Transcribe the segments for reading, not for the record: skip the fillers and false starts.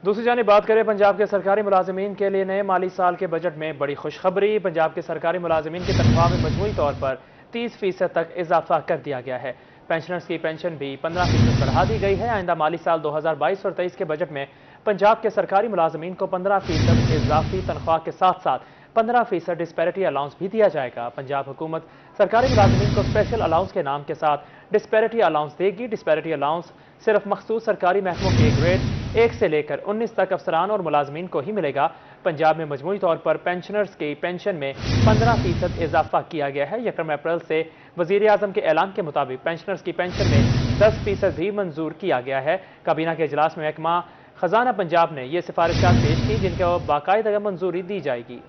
دوسری جانب بات کریں پنجاب کے سرکاری ملازمین کے لیے نئے مالی سال کے بجٹ میں بڑی خوشخبری۔ پنجاب کے سرکاری ملازمین کی تنخواہ میں مجموعی طور پر 30% تک اضافہ کر دیا گیا ہے۔ پینشنرز کی پینشن بھی 15% بڑھا دی گئی ہے۔ آئندہ مالی سال 2022 اور 23 کے بجٹ میں پنجاب کے سرکاری ملازمین کو 15% اضافی تنخواہ کے ساتھ ساتھ 15% ڈسپیرٹی الاؤنس بھی دیا جائے گا۔ پنجاب حکومت سرکاری ملازمین کو اسپیشل الاؤنس کے نام کے ساتھ ڈسپیرٹی الاؤنس دے گی۔ ڈسپیرٹی الاؤنس صرف مخصوص سرکاری محکموں کے گریڈ 1 سے لے کر 19 تک افسران اور ملازمین کو ہی ملے گا۔ پنجاب میں مجموعی طور پر پینشنرز کی پینشن میں 15% اضافہ کیا گیا ہے۔ 1 اپریل سے وزیر اعظم کے اعلان کے مطابق پینشنرز کی پینشن میں 10% بھی منظور کیا گیا ہے۔ کابینہ کے اجلاس میں محکمہ خزانہ پنجاب نے یہ سفارشات پیش کی جن کو باقاعدہ منظوری دی جائے گی۔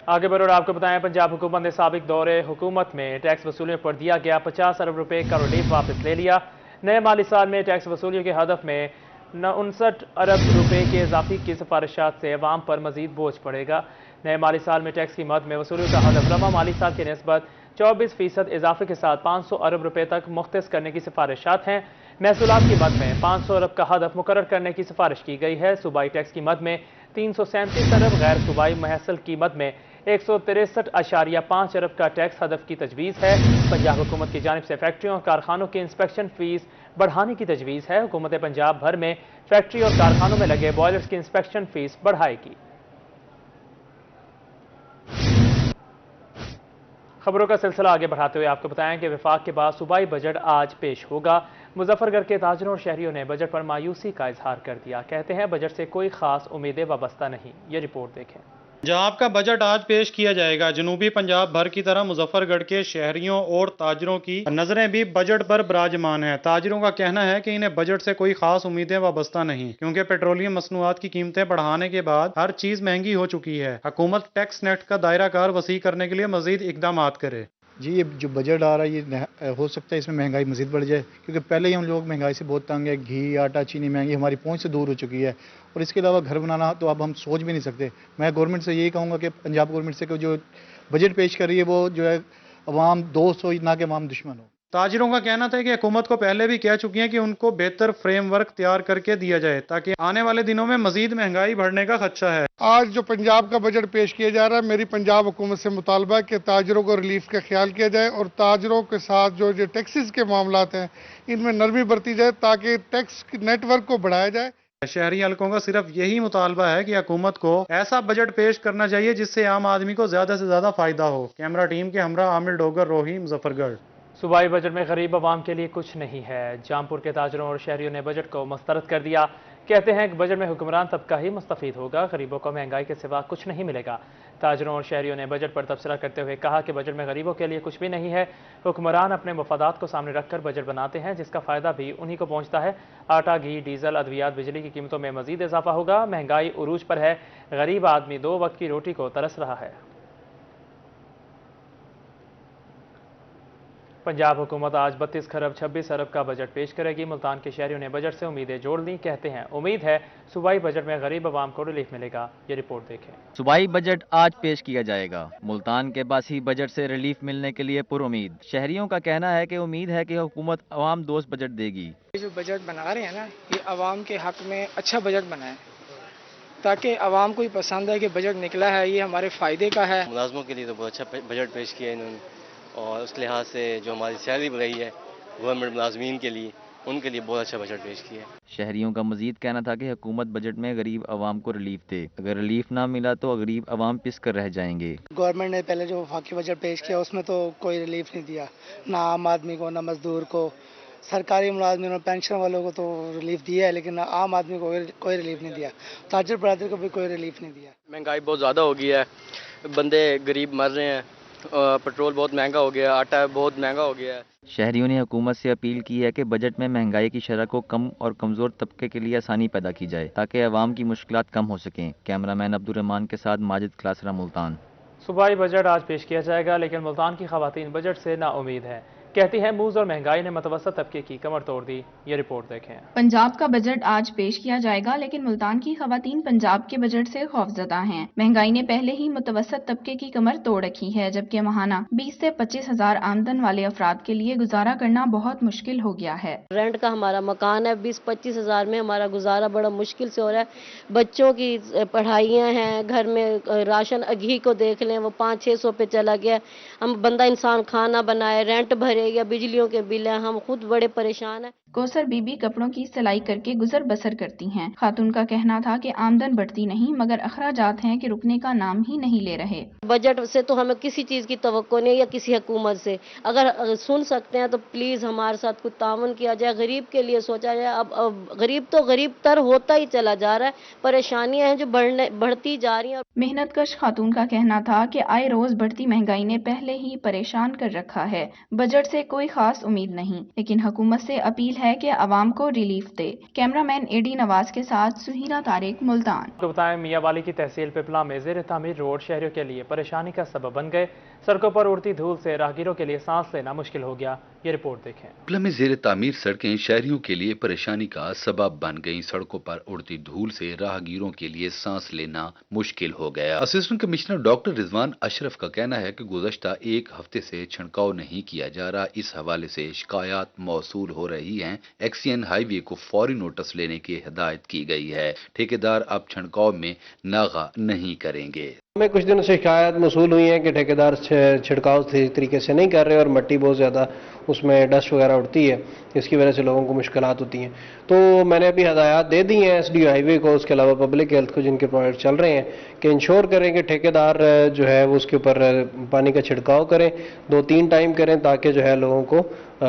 آگے بڑھ آپ کو بتائیں پنجاب حکومت نے سابق دور حکومت میں ٹیکس وصولیوں پر دیا گیا 50 ارب روپے کا ریلیف واپس لے لیا۔ نئے مالی سال میں ٹیکس وصولیوں کے ہدف میں 59 ارب روپے کے اضافی کی سفارشات سے عوام پر مزید بوجھ پڑے گا۔ نئے مالی سال میں ٹیکس کی مد میں وصولیوں کا ہدف رواں مالی سال کی نسبت 24% اضافے کے ساتھ 500 ارب روپے تک مختص کرنے کی سفارشات ہیں۔ محصولات کی مد میں 500 ارب کا ہدف مقرر کرنے کی سفارش کی گئی ہے۔ صوبائی ٹیکس کی مد میں 337 ارب، غیر صوبائی محصول کی مد میں 163.5 ارب کا ٹیکس ہدف کی تجویز ہے۔ پنجاب حکومت کی جانب سے فیکٹریوں اور کارخانوں کی انسپیکشن فیس بڑھانے کی تجویز ہے۔ حکومت پنجاب بھر میں فیکٹری اور کارخانوں میں لگے بوائلرز کی انسپیکشن فیس بڑھائے گی۔ خبروں کا سلسلہ آگے بڑھاتے ہوئے آپ کو بتائیں کہ وفاق کے بعد صوبائی بجٹ آج پیش ہوگا۔ مظفر گڑھ کے تاجروں اور شہریوں نے بجٹ پر مایوسی کا اظہار کر دیا۔ کہتے ہیں بجٹ سے کوئی خاص امیدیں وابستہ نہیں۔ یہ رپورٹ دیکھیں۔ پنجاب کا بجٹ آج پیش کیا جائے گا۔ جنوبی پنجاب بھر کی طرح مظفر گڑھ کے شہریوں اور تاجروں کی نظریں بھی بجٹ پر براجمان ہیں۔ تاجروں کا کہنا ہے کہ انہیں بجٹ سے کوئی خاص امیدیں وابستہ نہیں، کیونکہ پیٹرولیم مصنوعات کی قیمتیں بڑھانے کے بعد ہر چیز مہنگی ہو چکی ہے۔ حکومت ٹیکس نیٹ کا دائرہ کار وسیع کرنے کے لیے مزید اقدامات کرے۔ جی یہ جو بجٹ آ رہا ہے یہ ہو سکتا ہے اس میں مہنگائی مزید بڑھ جائے، کیونکہ پہلے ہی ہم لوگ مہنگائی سے بہت تنگ ہے۔ گھی، آٹا، چینی مہنگی ہماری پہنچ سے دور ہو چکی ہے، اور اس کے علاوہ گھر بنانا تو اب ہم سوچ بھی نہیں سکتے۔ میں گورنمنٹ سے یہی کہوں گا کہ پنجاب گورنمنٹ سے کہ جو بجٹ پیش کر رہی ہے وہ جو ہے عوام دوست ہو، نہ کہ عوام دشمن ہو۔ تاجروں کا کہنا تھا کہ حکومت کو پہلے بھی کہہ چکی ہیں کہ ان کو بہتر فریم ورک تیار کر کے دیا جائے تاکہ آنے والے دنوں میں مزید مہنگائی بڑھنے کا خدشہ ہے۔ آج جو پنجاب کا بجٹ پیش کیا جا رہا ہے، میری پنجاب حکومت سے مطالبہ ہے کہ تاجروں کو ریلیف کا خیال کیا جائے اور تاجروں کے ساتھ جو ٹیکسز کے معاملات ہیں ان میں نرمی برتی جائے تاکہ ٹیکس نیٹ ورک کو بڑھایا جائے۔ شہری حلقوں کا صرف یہی مطالبہ ہے کہ حکومت کو ایسا بجٹ پیش کرنا چاہیے جس سے عام آدمی کو زیادہ سے زیادہ فائدہ ہو۔ کیمرہ ٹیم کے ہمراہ عامر ڈوگر، روہی، مظفر گڑھ۔ صوبائی بجٹ میں غریب عوام کے لیے کچھ نہیں ہے۔ جامپور کے تاجروں اور شہریوں نے بجٹ کو مسترد کر دیا۔ کہتے ہیں کہ بجٹ میں حکمران طبقہ ہی مستفید ہوگا، غریبوں کو مہنگائی کے سوا کچھ نہیں ملے گا۔ تاجروں اور شہریوں نے بجٹ پر تبصرہ کرتے ہوئے کہا کہ بجٹ میں غریبوں کے لیے کچھ بھی نہیں ہے۔ حکمران اپنے مفادات کو سامنے رکھ کر بجٹ بناتے ہیں جس کا فائدہ بھی انہی کو پہنچتا ہے۔ آٹا، گھی، ڈیزل، ادویات، بجلی کی قیمتوں میں مزید اضافہ ہوگا۔ مہنگائی عروج پر ہے، غریب آدمی 2 وقت کی روٹی کو ترس رہا ہے۔ پنجاب حکومت آج 32 خرب 26 ارب کا بجٹ پیش کرے گی۔ ملتان کے شہریوں نے بجٹ سے امیدیں جوڑ لیں۔ کہتے ہیں امید ہے صوبائی بجٹ میں غریب عوام کو ریلیف ملے گا۔ یہ رپورٹ دیکھیں۔ صوبائی بجٹ آج پیش کیا جائے گا۔ ملتان کے باسی بجٹ سے ریلیف ملنے کے لیے پر امید۔ شہریوں کا کہنا ہے کہ امید ہے کہ حکومت عوام دوست بجٹ دے گی۔ یہ جو بجٹ بنا رہے ہیں نا، یہ عوام کے حق میں اچھا بجٹ بنا ہے تاکہ عوام کو ہی پسند ہے کہ بجٹ نکلا ہے، یہ ہمارے فائدے کا ہے۔ ملازموں کے لیے تو بہت اچھا بجٹ پیش کیا ہے انہوں نے، اور اس لحاظ سے جو ہماری سیلری بڑھی ہے گورنمنٹ ملازمین کے لیے، ان کے لیے بہت اچھا بجٹ پیش کیا ہے۔ شہریوں کا مزید کہنا تھا کہ حکومت بجٹ میں غریب عوام کو ریلیف دے۔ اگر ریلیف نہ ملا تو غریب عوام پس کر رہ جائیں گے۔ گورنمنٹ نے پہلے جو وفاقی بجٹ پیش کیا اس میں تو کوئی ریلیف نہیں دیا، نہ عام آدمی کو، نہ مزدور کو۔ سرکاری ملازمین اور پینشن والوں کو تو ریلیف دیا ہے لیکن عام آدمی کو کوئی ریلیف نہیں دیا، تاجر برادری کو بھی کوئی ریلیف نہیں دیا۔ مہنگائی بہت زیادہ ہو گئی ہے، بندے غریب مر رہے ہیں، پٹرول بہت مہنگا ہو گیا، آٹا بہت مہنگا ہو گیا ہے۔ شہریوں نے حکومت سے اپیل کی ہے کہ بجٹ میں مہنگائی کی شرح کو کم اور کمزور طبقے کے لیے آسانی پیدا کی جائے تاکہ عوام کی مشکلات کم ہو سکیں۔ کیمرہ مین عبدالرحمان کے ساتھ ماجد کلاسرا، ملتان۔ صوبائی بجٹ آج پیش کیا جائے گا لیکن ملتان کی خواتین بجٹ سے نا امید ہے۔ کہتی ہیں موز اور مہنگائی نے متوسط طبقے کی کمر توڑ دی. یہ رپورٹ دیکھیں. پنجاب کا بجٹ آج پیش کیا جائے گا، لیکن ملتان کی خواتین پنجاب کے بجٹ سے خوفزدہ ہیں. مہنگائی نے پہلے ہی متوسط طبقے کی کمر توڑ رکھی ہے، جبکہ ماہانہ 20 سے 25 ہزار آمدن والے افراد کے لیے گزارا کرنا بہت مشکل ہو گیا ہے. رینٹ کا ہمارا مکان ہے، 20-25 ہزار میں ہمارا گزارا بڑا مشکل سے ہو رہا ہے. بچوں کی پڑھائیاں ہیں، گھر میں راشن گھی کو دیکھ لیں وہ 500-600 پہ چلا گیا. ہم بندہ انسان کھانا بنائے، رینٹ بھرے یا بجلیوں کے بل ہیں، ہم خود بڑے پریشان ہیں. کوثر بی بی کپڑوں کی سلائی کر کے گزر بسر کرتی ہیں. خاتون کا کہنا تھا کہ آمدن بڑھتی نہیں، مگر اخراجات ہیں کہ رکنے کا نام ہی نہیں لے رہے. بجٹ سے تو ہمیں کسی چیز کی توقع نہیں یا کسی حکومت سے. اگر سن سکتے ہیں تو پلیز ہمارے ساتھ کچھ تعاون کیا جائے، غریب کے لیے سوچا جائے. اب غریب تو غریب تر ہوتا ہی چلا جا رہا ہے، پریشانیاں ہیں جو بڑھتی جا رہی ہیں. محنت کش خاتون کا کہنا تھا کہ آئے روز بڑھتی مہنگائی نے پہلے ہی پریشان کر رکھا ہے. بجٹ سے کوئی خاص امید نہیں، لیکن حکومت سے اپیل ہے کہ عوام کو ریلیف دے. کیمرہ مین اے ڈی نواز کے ساتھ سہیرہ طارق، ملتان. تو بتائیں میاں والی کی تحصیل پپلا میں زیر تعمیر روڈ شہریوں کے لیے پریشانی کا سبب بن گئے. سڑکوں پر اڑتی دھول سے راہگیروں کے لیے سانس لینا مشکل ہو گیا. یہ رپورٹ دیکھیں. پپلا میں زیر تعمیر سڑکیں شہریوں کے لیے پریشانی کا سبب بن گئیں. سڑکوں پر اڑتی دھول سے راہگیروں کے لیے سانس لینا مشکل ہو گیا. اسسٹنٹ کمشنر ڈاکٹر رضوان اشرف کا کہنا ہے کہ گزشتہ ایک ہفتے سے چھڑکاؤ نہیں کیا جا رہا. اس حوالے سے شکایات موصول ہو رہی ہیں. ایکسین ہائی وے کو فوری نوٹس لینے کی ہدایت کی گئی ہے. ٹھیکیدار اب چھڑکاؤ میں ناغہ نہیں کریں گے. ہمیں کچھ دنوں سے شکایات موصول ہوئی ہیں کہ ٹھیکیدار چھڑکاؤ صحیح طریقے سے نہیں کر رہے اور مٹی بہت زیادہ اس میں ڈسٹ وغیرہ اڑتی ہے، اس کی وجہ سے لوگوں کو مشکلات ہوتی ہیں. تو میں نے ابھی ہدایات دے دی ہیں ایس ڈی ہائی وے کو، اس کے علاوہ پبلک ہیلتھ کو جن کے پروجیکٹ چل رہے ہیں، کہ انشور کریں کہ ٹھیکیدار جو ہے وہ اس کے اوپر پانی کا چھڑکاؤ کریں، 2-3 ٹائم کریں، تاکہ جو ہے لوگوں کو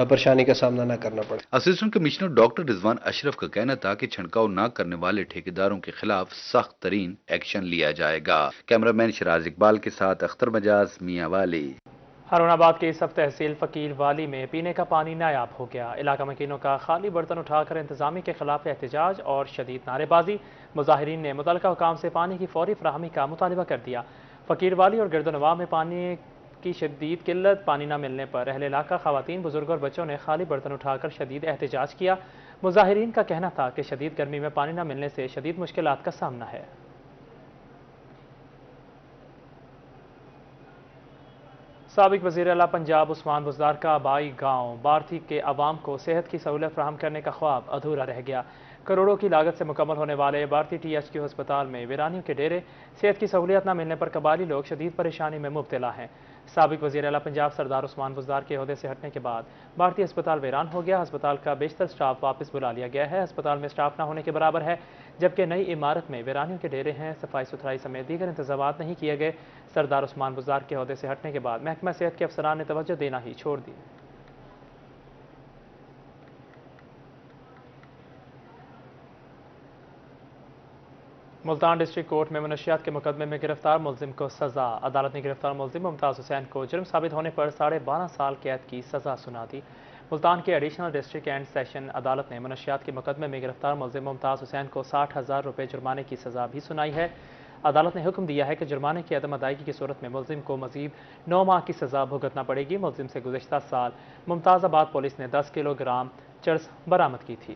پریشانی کا سامنا نہ کرنا پڑے. اسسٹنٹ کمشنر ڈاکٹر رضوان اشرف کا کہنا تھا کہ چھڑکاؤ نہ کرنے والے ٹھیکیداروں کے خلاف سخت ترین ایکشن لیا جائے گا. کیمرہ مین شراز اقبال کے ساتھ اختر مجاز، میاں والی. ہارون آباد کی سب تحصیل فقیر والی میں پینے کا پانی نایاب ہو گیا. علاقہ مکینوں کا خالی برتن اٹھا کر انتظامیہ کے خلاف احتجاج اور شدید نعرے بازی. مظاہرین نے متعلقہ حکام سے پانی کی فوری فراہمی کا مطالبہ کر دیا. فقیر والی اور گرد و نواح میں پانی کی شدید قلت، پانی نہ ملنے پر اہل علاقہ خواتین، بزرگ اور بچوں نے خالی برتن اٹھا کر شدید احتجاج کیا. مظاہرین کا کہنا تھا کہ شدید گرمی میں پانی نہ ملنے سے شدید مشکلات کا سامنا ہے. سابق وزیر اعلیٰ پنجاب عثمان بزدار کا آبائی گاؤں بارتھی کے عوام کو صحت کی سہولت فراہم کرنے کا خواب ادھورا رہ گیا. کروڑوں کی لاگت سے مکمل ہونے والے بارتھی ٹی ایچ کیو ہسپتال میں ویرانیوں کے ڈیرے، صحت کی سہولیات نہ ملنے پر قبائلی لوگ شدید پریشانی میں مبتلا ہیں. سابق وزیر اعلیٰ پنجاب سردار عثمان بزدار کے عہدے سے ہٹنے کے بعد بھارتی ہسپتال ویران ہو گیا. ہسپتال کا بیشتر سٹاف واپس بلا لیا گیا ہے. ہسپتال میں سٹاف نہ ہونے کے برابر ہے، جبکہ نئی عمارت میں ویرانیوں کے ڈیرے ہیں. صفائی ستھرائی سمیت دیگر انتظامات نہیں کیے گئے. سردار عثمان بزدار کے عہدے سے ہٹنے کے بعد محکمہ صحت کے افسران نے توجہ دینا ہی چھوڑ دی. ملتان ڈسٹرکٹ کورٹ میں منشیات کے مقدمے میں گرفتار ملزم کو سزا. عدالت نے گرفتار ملزم ممتاز حسین کو جرم ثابت ہونے پر 12.5 سال قید کی سزا سنا دی. ملتان کے ایڈیشنل ڈسٹرکٹ اینڈ سیشن عدالت نے منشیات کے مقدمے میں گرفتار ملزم ممتاز حسین کو 60,000 روپے جرمانے کی سزا بھی سنائی ہے. عدالت نے حکم دیا ہے کہ جرمانے کی عدم ادائیگی کی صورت میں ملزم کو مزید 9 ماہ کی سزا بھگتنا پڑے گی. ملزم سے گزشتہ سال ممتاز آباد پولیس نے 10 کلو گرام چرس برآمد کی تھی.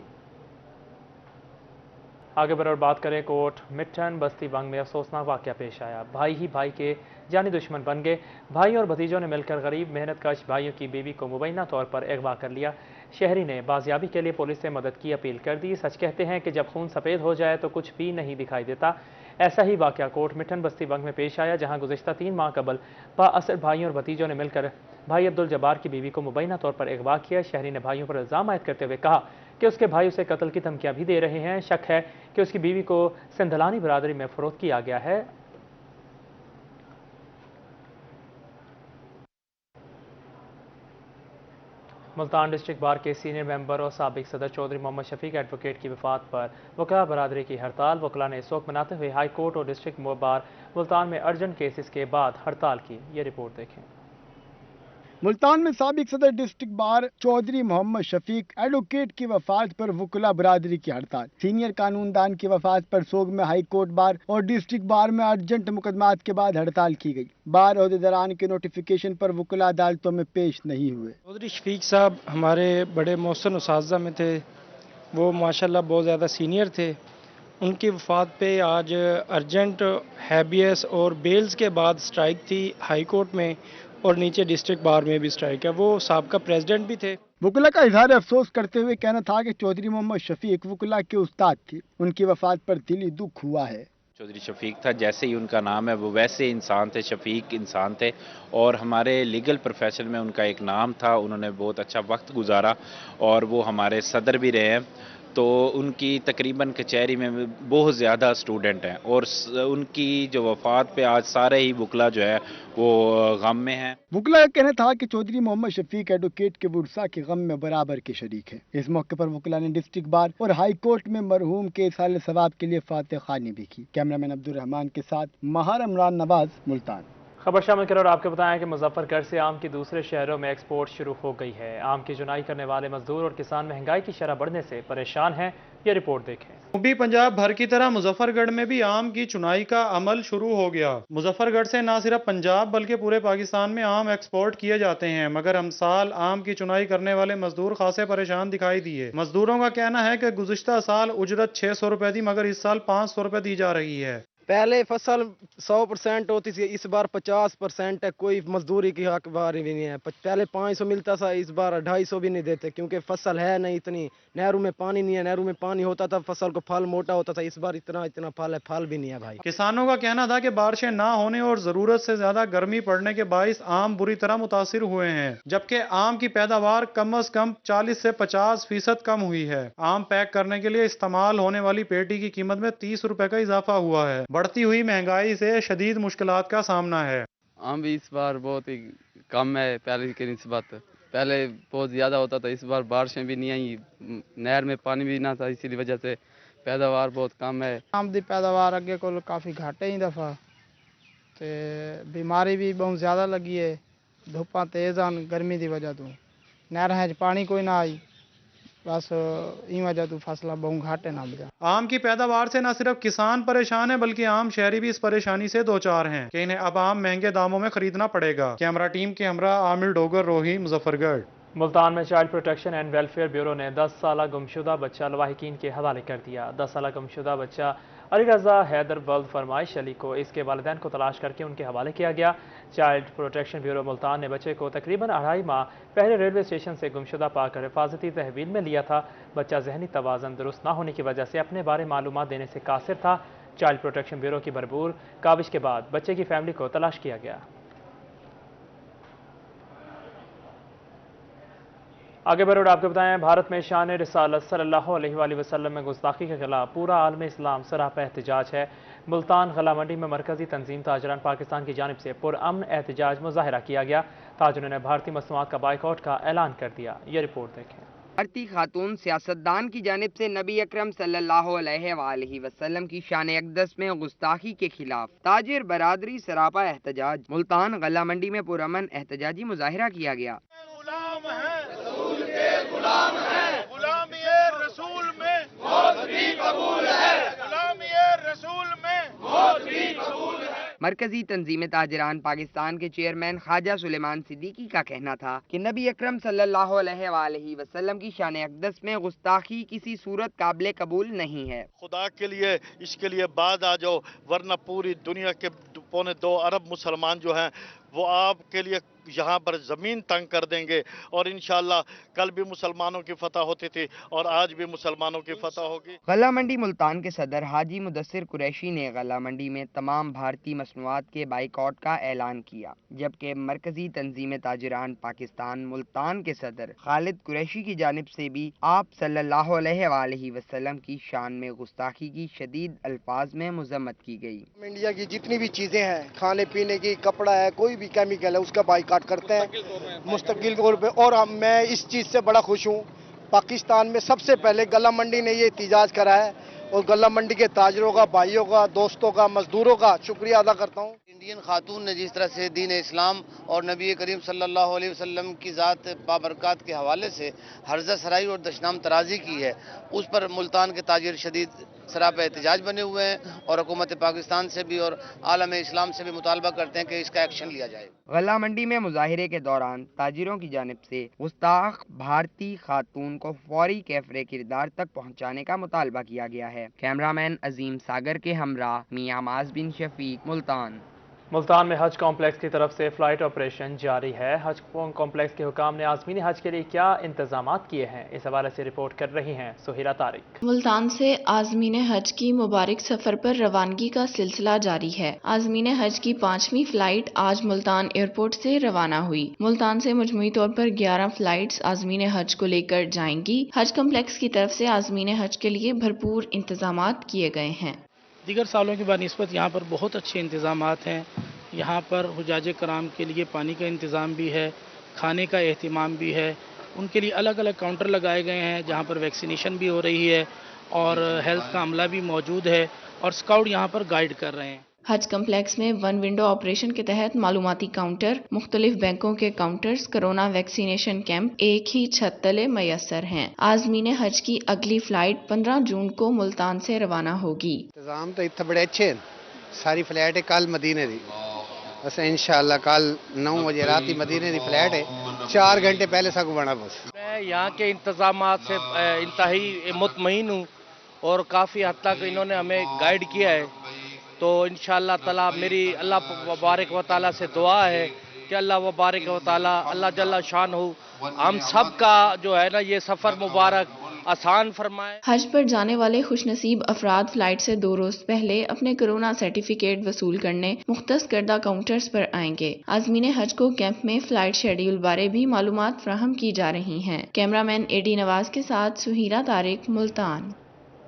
آگے بڑھ بات کریں کوٹ مٹھن بستی بنگ میں افسوسناک واقعہ پیش آیا. بھائی ہی بھائی کے جانی دشمن بن گئے. بھائی اور بھتیجوں نے مل کر غریب محنت کش بھائیوں کی بیوی کو مبینہ طور پر اغوا کر لیا. شہری نے بازیابی کے لیے پولیس سے مدد کی اپیل کر دی. سچ کہتے ہیں کہ جب خون سفید ہو جائے تو کچھ بھی نہیں دکھائی دیتا. ایسا ہی واقعہ کوٹ مٹھن بستی بنگ میں پیش آیا، جہاں گزشتہ 3 ماہ قبل بااثر بھائیوں اور بھتیجوں نے مل کر بھائی عبدالجبار کی بیوی کو مبینہ طور پر اغوا کیا. شہری نے بھائیوں پر الزام عائد کرتے ہوئے کہا کہ اس کے بھائی اسے قتل کی دھمکیاں بھی دے رہے ہیں. شک ہے کہ اس کی بیوی کو سندھلانی برادری میں فروخت کیا گیا ہے. ملتان ڈسٹرکٹ بار کے سینئر ممبر اور سابق صدر چودھری محمد شفیق ایڈوکیٹ کی وفات پر وکلاء برادری کی ہڑتال. وکلاء نے شوق مناتے ہوئے ہائی کورٹ اور ڈسٹرکٹ بار ملتان میں ارجنٹ کیسز کے بعد ہڑتال کی. یہ رپورٹ دیکھیں. ملتان میں سابق صدر ڈسٹرکٹ بار چودھری محمد شفیق ایڈوکیٹ کی وفات پر وکلا برادری کی ہڑتال۔ سینئر قانون دان کی وفات پر سوگ میں ہائی کورٹ بار اور ڈسٹرکٹ بار میں ارجنٹ مقدمات کے بعد ہڑتال کی گئی۔ بار عہدیداران کے نوٹیفیکیشن پر وکلا عدالتوں میں پیش نہیں ہوئے۔ چودھری شفیق صاحب ہمارے بڑے محسن اساتذہ میں تھے، وہ ماشاءاللہ بہت زیادہ سینئر تھے۔ ان کی وفات پہ آج ارجنٹ ہیبیس اور بیلز کے بعد اسٹرائک تھی ہائی کورٹ میں، اور نیچے ڈسٹرکٹ بار میں بھی اسٹرائک ہے۔ وہ سابقہ پریزیڈنٹ بھی تھے۔ وکلا کا اظہار افسوس کرتے ہوئے کہنا تھا کہ چودھری محمد شفیق وکلا کے استاد تھے، ان کی وفات پر دلی دکھ ہوا ہے۔ چودھری شفیق تھا، جیسے ہی ان کا نام ہے وہ ویسے انسان تھے، شفیق انسان تھے، اور ہمارے لیگل پروفیشن میں ان کا ایک نام تھا۔ انہوں نے بہت اچھا وقت گزارا اور وہ ہمارے صدر بھی رہے ہیں، تو ان کی تقریباً کچہری میں بہت زیادہ اسٹوڈنٹ ہیں، اور ان کی جو وفات پہ آج سارے ہی وکلا جو ہے وہ غم میں ہیں۔ وکلا کا کہنا تھا کہ چودھری محمد شفیق ایڈوکیٹ کے ورثاء کے غم میں برابر کے شریک ہیں۔ اس موقع پر وکلا نے ڈسٹرکٹ بار اور ہائی کورٹ میں مرحوم کے اصالہ ثواب کے لیے فاتح خوانی بھی کی۔ کیمرامین عبدالرحمان کے ساتھ مہار عمران نواز، ملتان۔ خبر شامل کریں اور آپ کو بتائیں کہ مظفر گڑھ سے آم کی دوسرے شہروں میں ایکسپورٹ شروع ہو گئی ہے۔ آم کی چنائی کرنے والے مزدور اور کسان مہنگائی کی شرح بڑھنے سے پریشان ہیں، یہ رپورٹ دیکھیں۔ جنوبی پنجاب بھر کی طرح مظفر گڑھ میں بھی آم کی چنائی کا عمل شروع ہو گیا۔ مظفر گڑھ سے نہ صرف پنجاب بلکہ پورے پاکستان میں آم ایکسپورٹ کیے جاتے ہیں، مگر ہم سال آم کی چنائی کرنے والے مزدور خاصے پریشان دکھائی دیے۔ مزدوروں کا کہنا ہے کہ گزشتہ سال اجرت 600 روپے تھی، مگر اس سال 500 روپے دی جا رہی ہے۔ پہلے فصل 100% ہوتی تھی، اس بار 50% ہے، کوئی مزدوری کی حق باری بھی نہیں ہے۔ پہلے 500 ملتا تھا، اس بار 250 بھی نہیں دیتے، کیونکہ فصل ہے نہیں اتنی، نہروں میں پانی نہیں ہے، نہروں میں پانی ہوتا تھا فصل کو پھل موٹا ہوتا تھا، اس بار اتنا پھل ہے، پھل بھی نہیں ہے بھائی۔ کسانوں کا کہنا تھا کہ بارشیں نہ ہونے اور ضرورت سے زیادہ گرمی پڑنے کے باعث آم بری طرح متاثر ہوئے ہیں، جبکہ آم کی پیداوار کم از کم 40 سے 50% کم ہوئی ہے۔ آم پیک کرنے کے لیے استعمال ہونے والی پیٹی کی قیمت میں 30 روپے کا اضافہ ہوا ہے۔ بڑھتی ہوئی مہنگائی سے شدید مشکلات کا سامنا ہے۔ آم بھی اس بار بہت ہی کم ہے پہلے کی نسبت، پہلے بہت زیادہ ہوتا تھا، اس بار بارشیں بھی نہیں آئیں، نہر میں پانی بھی نہ تھا، اسی وجہ سے پیداوار بہت کم ہے۔ آم دی پیداوار اگے کو کافی گھٹ ہے، دفعہ تے بیماری بھی بہت زیادہ لگی ہے، دھوپاں تیز آن گرمی دی وجہ تو، نہراں وچ پانی کوئی نہ آئی، بس این وجہ تو فصلہ بہت گھٹ ہے نہ بجا۔ آم کی پیداوار سے نہ صرف کسان پریشان ہیں بلکہ عام شہری بھی اس پریشانی سے دوچار ہیں کہ انہیں اب آم مہنگے داموں میں خریدنا پڑے گا۔ کیمرہ ٹیم کے ہمراہ عامر ڈوگر، روہی، مظفر گڑھ۔ ملتان میں child protection and welfare bureau نے 10 سالہ گمشدہ بچہ لواحقین کے حوالے کر دیا۔ 10 سالہ گمشدہ بچہ علی رضا حیدر ولد فرمائش علی کو اس کے والدین کو تلاش کر کے ان کے حوالے کیا گیا۔ چائلڈ پروٹیکشن بیورو ملتان نے بچے کو تقریباً 2.5 ماہ پہلے ریلوے اسٹیشن سے گمشدہ پا کر حفاظتی تحویل میں لیا تھا۔ بچہ ذہنی توازن درست نہ ہونے کی وجہ سے اپنے بارے معلومات دینے سے قاصر تھا۔ چائلڈ پروٹیکشن بیورو کی بھرپور کاوش کے بعد بچے کی فیملی کو تلاش کیا گیا۔ آگے بڑھ آپ کو بتائیں، بھارت میں شان رسالت صلی اللہ علیہ وآلہ وسلم میں گستاخی کے خلاف پورا عالم اسلام سراپا احتجاج ہے۔ ملتان غلہ منڈی میں مرکزی تنظیم تاجران پاکستان کی جانب سے پرامن احتجاج مظاہرہ کیا گیا۔ تاجروں نے بھارتی مصنوعات کا بائیکاٹ کا اعلان کر دیا۔ یہ رپورٹ دیکھیں۔ بھارتی خاتون سیاستدان کی جانب سے نبی اکرم صلی اللہ علیہ وآلہ وسلم کی شان اقدس میں گستاخی کے خلاف تاجر برادری سراپا احتجاج۔ ملتان غلہ منڈی میں پرامن احتجاجی مظاہرہ کیا گیا۔ غلامی رسول میں موت بھی قبول ہے، غلامی رسول میں موت بھی قبول ہے۔ مرکزی تنظیم تاجران پاکستان کے چیئرمین خواجہ سلیمان صدیقی کا کہنا تھا کہ نبی اکرم صلی اللہ علیہ وآلہ وسلم کی شان اقدس میں گستاخی کسی صورت قابل قبول نہیں ہے۔ خدا کے لیے اس کے لیے بعد آ جاؤ، ورنہ پوری دنیا کے 2.25 ارب مسلمان جو ہیں وہ آپ کے لیے یہاں پر زمین تنگ کر دیں گے، اور انشاءاللہ کل بھی مسلمانوں کی فتح ہوتی تھی اور آج بھی مسلمانوں کی فتح ہوگی۔ غلہ منڈی ملتان کے صدر حاجی مدثر قریشی نے غلہ منڈی میں تمام بھارتی مصنوعات کے بائیکاٹ کا اعلان کیا، جبکہ مرکزی تنظیم تاجران پاکستان ملتان کے صدر خالد قریشی کی جانب سے بھی آپ صلی اللہ علیہ وآلہ وسلم کی شان میں گستاخی کی شدید الفاظ میں مذمت کی گئی۔ انڈیا کی جتنی بھی چیزیں ہیں، کھانے پینے کی، کپڑا ہے، کوئی بھی کیمیکل ہے، اس کا بائیکاٹ کرتے ہیں مستقل طور پہ، اور میں اس چیز سے بڑا خوش ہوں۔ پاکستان میں سب سے پہلے غلہ منڈی نے یہ احتجاج کرا ہے، اور غلہ منڈی کے تاجروں کا، بھائیوں کا، دوستوں کا، مزدوروں کا شکریہ ادا کرتا ہوں۔ جن خاتون نے جس طرح سے دین اسلام اور نبی کریم صلی اللہ علیہ وسلم کی ذات بابرکات کے حوالے سے ہرزہ سرائی اور دشنام ترازی کی ہے، اس پر ملتان کے تاجر شدید سراپا احتجاج بنے ہوئے ہیں اور حکومت پاکستان سے بھی اور عالم اسلام سے بھی مطالبہ کرتے ہیں کہ اس کا ایکشن لیا جائے۔ غلہ منڈی میں مظاہرے کے دوران تاجروں کی جانب سے گستاخ بھارتی خاتون کو فوری کیفرے کردار تک پہنچانے کا مطالبہ کیا گیا ہے۔ کیمرامین عظیم ساگر کے ہمراہ میاں معاذ بن شفیق، ملتان۔ ملتان میں حج کمپلیکس کی طرف سے فلائٹ آپریشن جاری ہے۔ حج کمپلیکس کے حکام نے عازمین حج کے لیے کیا انتظامات کیے ہیں، اس حوالے سے رپورٹ کر رہی ہیں سہیرہ طارق۔ ملتان سے عازمین حج کی مبارک سفر پر روانگی کا سلسلہ جاری ہے۔ عازمین حج کی 5ویں فلائٹ آج ملتان ایئرپورٹ سے روانہ ہوئی۔ ملتان سے مجموعی طور پر 11 فلائٹس عازمین حج کو لے کر جائیں گی۔ حج کمپلیکس کی طرف سے عازمین حج کے لیے بھرپور انتظامات کیے گئے ہیں۔ دیگر سالوں کی بنسبت یہاں پر بہت اچھے انتظامات ہیں۔ یہاں پر حجاج کرام کے لیے پانی کا انتظام بھی ہے، کھانے کا اہتمام بھی ہے۔ ان کے لیے الگ الگ کاؤنٹر لگائے گئے ہیں جہاں پر ویکسینیشن بھی ہو رہی ہے اور ہیلتھ کا عملہ بھی موجود ہے اور اسکاؤٹ یہاں پر گائیڈ کر رہے ہیں۔ حج کمپلیکس میں ون ونڈو آپریشن کے تحت معلوماتی کاؤنٹر، مختلف بینکوں کے کاؤنٹرز، کرونا ویکسینیشن کیمپ ایک ہی چھت تلے میسر ہیں۔ عازمین حج کی اگلی فلائٹ 15 جون کو ملتان سے روانہ ہوگی۔ انتظام تو اتنے بڑے اچھے ہیں، ساری فلائٹ ہے کل مدینے دی، بس انشاءاللہ کل 9 بجے رات ہی مدینے دی فلائٹ ہے، 4 گھنٹے پہلے سب بنا بس۔ میں یہاں کے انتظامات سے انتہائی مطمئن ہوں اور کافی حد تک انہوں نے ہمیں گائیڈ کیا ہے، تو انشاءاللہ تعالی میری اللہ وبارک و تعالی سے دعا ہے کہ اللہ وبارک و تعالی اللہ جل شان ہو ہم سب کا جو ہے نا یہ سفر مبارک آسان فرمائے۔ حج پر جانے والے خوش نصیب افراد فلائٹ سے 2 روز پہلے اپنے کرونا سرٹیفکیٹ وصول کرنے مختص کردہ کاؤنٹرز پر آئیں گے۔ عازمین حج کو کیمپ میں فلائٹ شیڈیول بارے بھی معلومات فراہم کی جا رہی ہیں۔ کیمرامین AD نواز کے ساتھ سہیرہ طارق، ملتان۔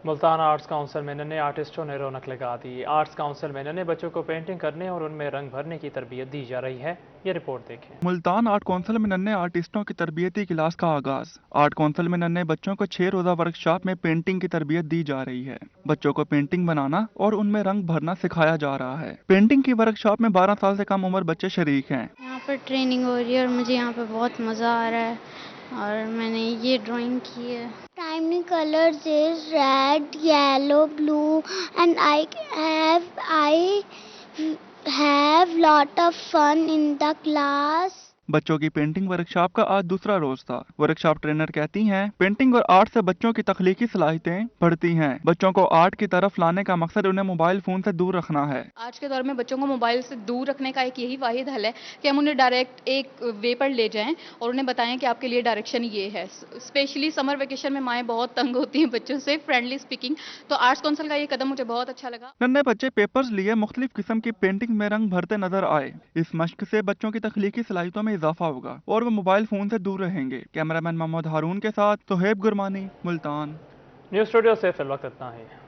ملتان آرٹس کونسل میں ننھے آرٹسٹوں نے رونق لگا دی۔ آرٹس کونسل میں ننھے بچوں کو پینٹنگ کرنے اور ان میں رنگ بھرنے کی تربیت دی جا رہی ہے، یہ رپورٹ دیکھیں۔ ملتان آرٹ کونسل میں ننھے آرٹسٹوں کی تربیتی کلاس کا آغاز۔ آرٹ کونسل میں ننھے بچوں کو 6 روزہ ورکشاپ میں پینٹنگ کی تربیت دی جا رہی ہے۔ بچوں کو پینٹنگ بنانا اور ان میں رنگ بھرنا سکھایا جا رہا ہے۔ پینٹنگ کی ورکشاپ میں 12 سال سے کم عمر بچے شریک ہیں۔ یہاں پر ٹریننگ ہو رہی ہے اور مجھے یہاں پہ بہت مزہ آ رہا ہے اور میں نے یہ ڈرائنگ کی ہے۔ Primary colors is red, yellow, blue, and I have lot of fun in the class. بچوں کی پینٹنگ ورکشاپ کا آج دوسرا روز تھا۔ ورکشاپ ٹرینر کہتی ہیں پینٹنگ اور آرٹ سے بچوں کی تخلیقی صلاحیتیں بڑھتی ہیں۔ بچوں کو آرٹ کی طرف لانے کا مقصد انہیں موبائل فون سے دور رکھنا ہے۔ آج کے دور میں بچوں کو موبائل سے دور رکھنے کا ایک یہی واحد حل ہے کہ ہم انہیں ڈائریکٹ ایک وے پر لے جائیں اور انہیں بتائیں کہ آپ کے لیے ڈائریکشن یہ ہے۔ اسپیشلی سمر ویکیشن میں مائیں بہت تنگ ہوتی ہیں بچوں سے، فرینڈلی اسپیکنگ، تو آرٹس کونسل کا یہ قدم مجھے بہت اچھا لگا۔ ننھے بچے پیپرز لیے مختلف قسم کی پینٹنگ میں رنگ بھرتے نظر آئے۔ اس مشق سے بچوں کی تخلیقی صلاحیتوں میں اضافہ ہوگا اور وہ موبائل فون سے دور رہیں گے۔ کیمرامین محمد ہارون کے ساتھ توہیب گرمانی، ملتان۔ نیوز اسٹوڈیو سے فی الوقت اتنا ہی۔